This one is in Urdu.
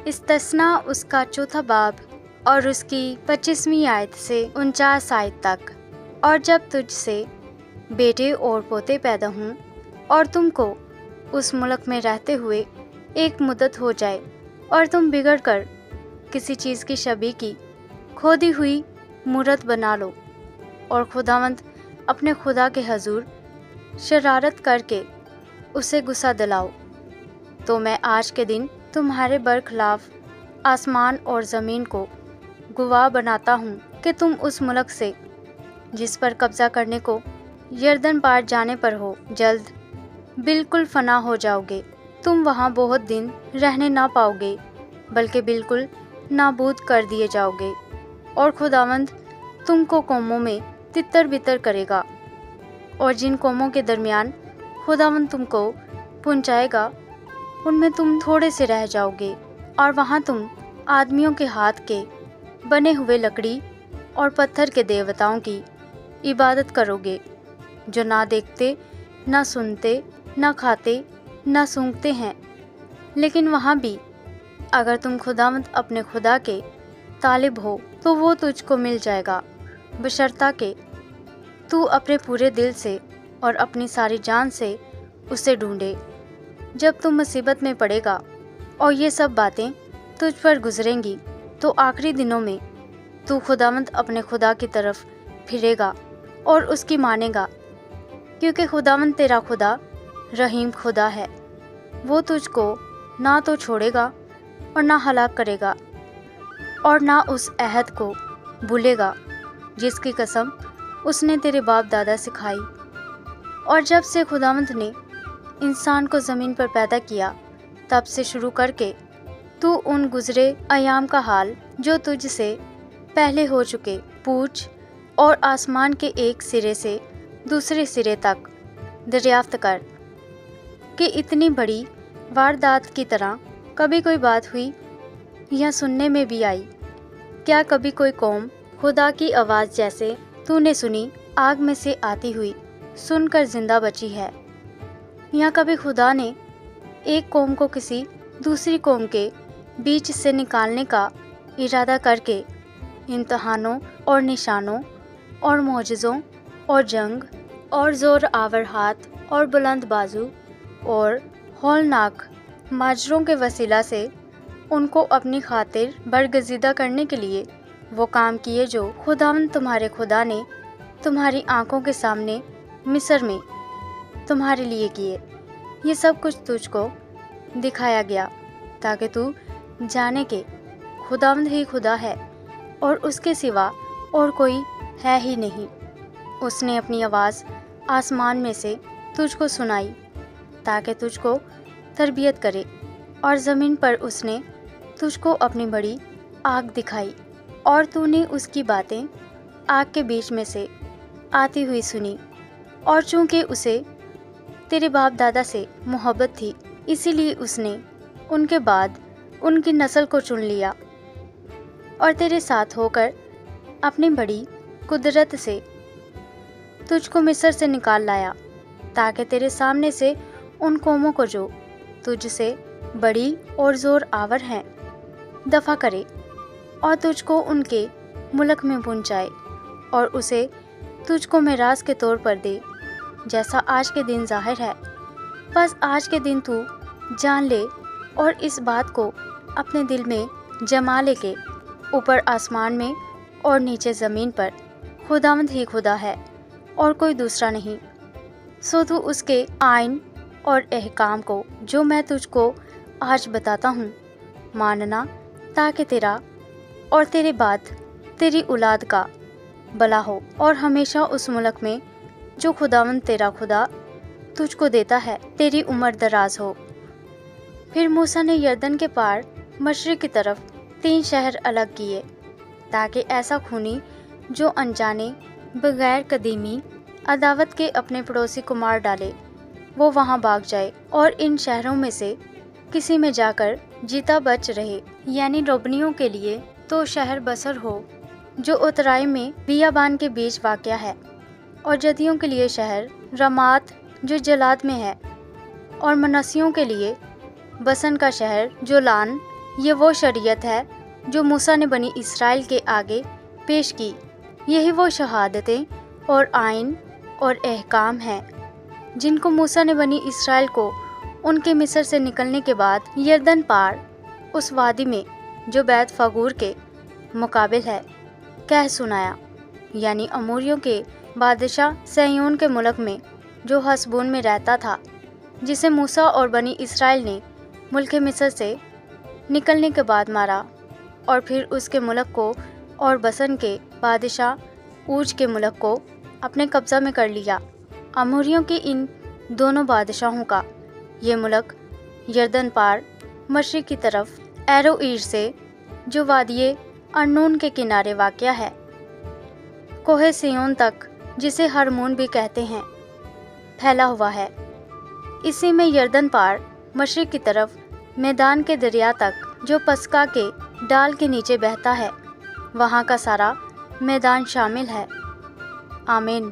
استثنا اس کا 4 باب اور اس کی 25ویں آیت سے 49 آیت تک۔ اور جب تجھ سے بیٹے اور پوتے پیدا ہوں اور تم کو اس ملک میں رہتے ہوئے ایک مدت ہو جائے اور تم بگڑ کر کسی چیز کی شبیہ کی کھودی ہوئی مورت بنا لو اور خداوند اپنے خدا کے حضور شرارت کر کے اسے غصہ دلاؤ، تو میں آج کے دن تمہارے برخلاف آسمان اور زمین کو گواہ بناتا ہوں کہ تم اس ملک سے جس پر قبضہ کرنے کو یردن پار جانے پر ہو جلد بالکل فنا ہو جاؤ گے۔ تم وہاں بہت دن رہنے نہ پاؤ گے بلکہ بالکل نابود کر دیے جاؤ گے، اور خداوند تم کو قوموں میں تتر بتر کرے گا، اور جن قوموں کے درمیان خداوند تم کو پہنچائے گا ان میں تم تھوڑے سے رہ جاؤ گے، اور وہاں تم آدمیوں کے ہاتھ کے بنے ہوئے لکڑی اور پتھر کے دیوتاؤں کی عبادت کرو گے، جو نہ دیکھتے، نہ سنتے، نہ کھاتے، نہ سونگھتے ہیں۔ لیکن وہاں بھی اگر تم خداوند اپنے خدا کے طالب ہو تو وہ تجھ کو مل جائے گا، بشرطہ کہ تو اپنے پورے دل سے اور اپنی ساری جان سے اسے ڈھونڈے۔ جب تم مصیبت میں پڑے گا اور یہ سب باتیں تجھ پر گزریں گی تو آخری دنوں میں تو خداوند اپنے خدا کی طرف پھرے گا اور اس کی مانے گا، کیونکہ خداوند تیرا خدا رحیم خدا ہے، وہ تجھ کو نہ تو چھوڑے گا اور نہ ہلاک کرے گا، اور نہ اس عہد کو بھولے گا جس کی قسم اس نے تیرے باپ دادا سے کھائی۔ اور جب سے خداوند نے انسان کو زمین پر پیدا کیا تب سے شروع کر کے تو ان گزرے ایام کا حال جو تجھ سے پہلے ہو چکے پوچھ، اور آسمان کے ایک سرے سے دوسرے سرے تک دریافت کر کہ اتنی بڑی واردات کی طرح کبھی کوئی بات ہوئی یا سننے میں بھی آئی؟ کیا کبھی کوئی قوم خدا کی آواز جیسے تو نے سنی آگ میں سے آتی ہوئی سن کر زندہ بچی ہے؟ یا کبھی خدا نے ایک قوم کو کسی دوسری قوم کے بیچ سے نکالنے کا ارادہ کر کے امتحانوں اور نشانوں اور معجزوں اور جنگ اور زور آور ہاتھ اور بلند بازو اور ہولناک ماجروں کے وسیلہ سے ان کو اپنی خاطر برگزیدہ کرنے کے لیے وہ کام کیے جو خداوند تمہارے خدا نے تمہاری آنکھوں کے سامنے مصر میں تمہارے لیے کیے؟ یہ سب کچھ تجھ کو دکھایا گیا تاکہ تو جانے کہ خداوند ہی خدا ہے اور اس کے سوا اور کوئی ہے ہی نہیں۔ اس نے اپنی آواز آسمان میں سے تجھ کو سنائی تاکہ تجھ کو تربیت کرے، اور زمین پر اس نے تجھ کو اپنی بڑی آگ دکھائی، اور تو نے اس کی باتیں آگ کے بیچ میں سے آتی ہوئی سنی، اور چونکہ اسے تیرے باپ دادا سے محبت تھی اسی لیے اس نے ان کے بعد ان کی نسل کو چن لیا، اور تیرے ساتھ ہو کر اپنی بڑی قدرت سے تجھ کو مصر سے نکال لایا، تاکہ تیرے سامنے سے ان قوموں کو جو تجھ سے بڑی اور زور آور ہیں دفع کرے، اور تجھ کو ان کے ملک میں پہنچائے، اور اسے تجھ کو میراث کے طور پر دے، جیسا آج کے دن ظاہر ہے۔ بس آج کے دن تو جان لے اور اس بات کو اپنے دل میں جما لے کہ اوپر آسمان میں اور نیچے زمین پر خداوند ہی خدا ہے اور کوئی دوسرا نہیں۔ سو تو اس کے آئین اور احکام کو جو میں تجھ کو آج بتاتا ہوں ماننا، تاکہ تیرا اور تیرے بعد تیری اولاد کا بھلا ہو، اور ہمیشہ اس ملک میں جو خداوند تیرا خدا تجھ کو دیتا ہے تیری عمر دراز ہو۔ پھر موسیٰ نے یردن کے پار مشرق کی طرف 3 شہر الگ کیے، تاکہ ایسا خونی جو انجانے بغیر قدیمی عداوت کے اپنے پڑوسی کو مار ڈالے وہ وہاں بھاگ جائے، اور ان شہروں میں سے کسی میں جا کر جیتا بچ رہے، یعنی روبنیوں کے لیے تو شہر بسر ہو جو اترائی میں بیابان کے بیچ واقع ہے، اور جدیوں کے لیے شہر رامات جو جلاد میں ہے، اور منسیوں کے لیے بسن کا شہر جو لان یہ وہ شریعت ہے جو موسیٰ نے بنی اسرائیل کے آگے پیش کی۔ یہی وہ شہادتیں اور آئین اور احکام ہیں جن کو موسیٰ نے بنی اسرائیل کو ان کے مصر سے نکلنے کے بعد یردن پار اس وادی میں جو بیت فگور کے مقابل ہے کہہ سنایا، یعنی اموریوں کے بادشاہ سیون کے ملک میں جو حسبون میں رہتا تھا، جسے موسیٰ اور بنی اسرائیل نے ملک مصر سے نکلنے کے بعد مارا، اور پھر اس کے ملک کو اور بسن کے بادشاہ اوج کے ملک کو اپنے قبضہ میں کر لیا۔ اموریوں کے ان دونوں بادشاہوں کا یہ ملک یردن پار مشرق کی طرف ایروئیر سے جو وادی ارنون کے کنارے واقع ہے، کوہ سیون تک، جسے ہرمون بھی کہتے ہیں، پھیلا ہوا ہے۔ اسی میں یردن پار مشرق کی طرف میدان کے دریا تک جو پسکا کے ڈال کے نیچے بہتا ہے، وہاں کا سارا میدان شامل ہے۔ آمین۔